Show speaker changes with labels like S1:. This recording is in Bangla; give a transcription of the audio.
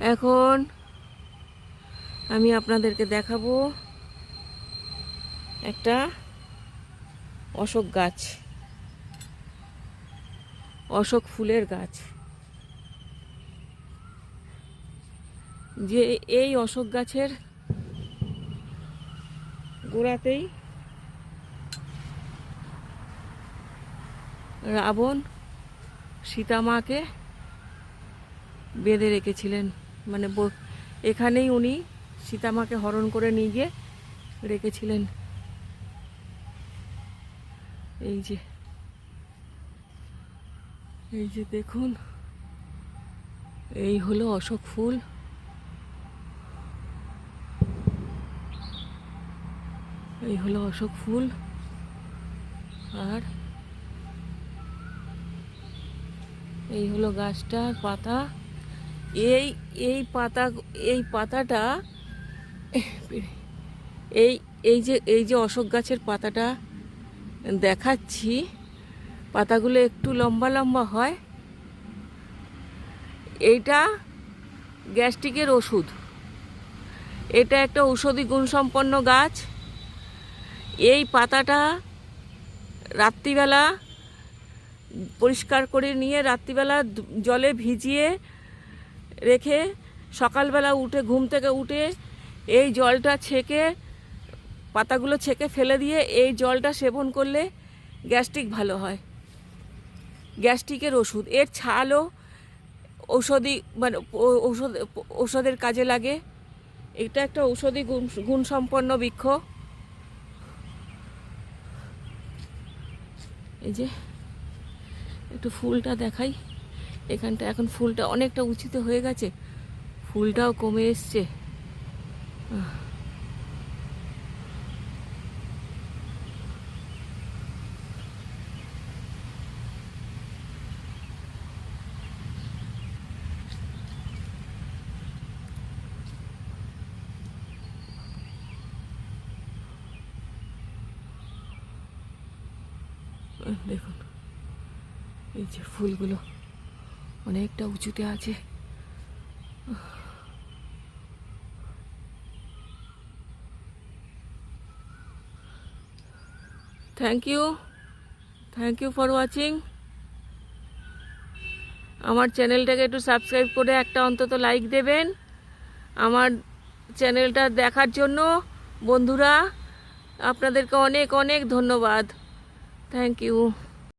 S1: এখন আমি আপনাদেরকে দেখাবো একটা অশোক গাছ, অশোক ফুলের গাছ। যে এই অশোক গাছের গোড়াতেই রাবণ সীতামাকে বেঁধে রেখেছিলেন, মানে এখানেই উনি সীতামাকে হরণ করে নিয়ে গিয়ে রেখেছিলেন। এই যে দেখুন, এই হলো অশোক ফুল। এই হলো অশোক ফুল, আর এই হলো গাছটার পাতা। এই পাতাটা এই যে অশোক গাছের পাতাটা দেখাচ্ছি, পাতাগুলো একটু লম্বা লম্বা হয়। এইটা গ্যাস্ট্রিকের ওষুধ। এটা একটা ঔষধি গুণসম্পন্ন গাছ। এই পাতাটা রাত্রিবেলা পরিষ্কার করে নিয়ে রাত্রিবেলা জলে ভিজিয়ে রেখে সকালবেলা উঠে ঘুম থেকে উঠে এই জলটা ছেঁকে, পাতাগুলো ছেঁকে ফেলে দিয়ে এই জলটা সেবন করলে গ্যাস্ট্রিক ভালো হয়। গ্যাস্ট্রিকের ওষুধ। এর ছালও ঔষধি, মানে ঔষধের কাজে লাগে। এটা একটা ঔষধি গুণসম্পন্ন বৃক্ষ। এই যে একটু ফুলটা দেখাই। এখানটা এখন ফুলটা অনেকটা উঁচুতে হয়ে গেছে, ফুলটাও কমে এসছে। দেখুন এই যে ফুলগুলো অনেকটা উঁচুতে আছে। Thank you for watching. আমার চ্যানেলটাকে একটু সাবস্ক্রাইব করে একটা অন্তত লাইক দেবেন। আমার চ্যানেলটা দেখার জন্য বন্ধুরা আপনাদেরকে অনেক অনেক ধন্যবাদ। Thank you.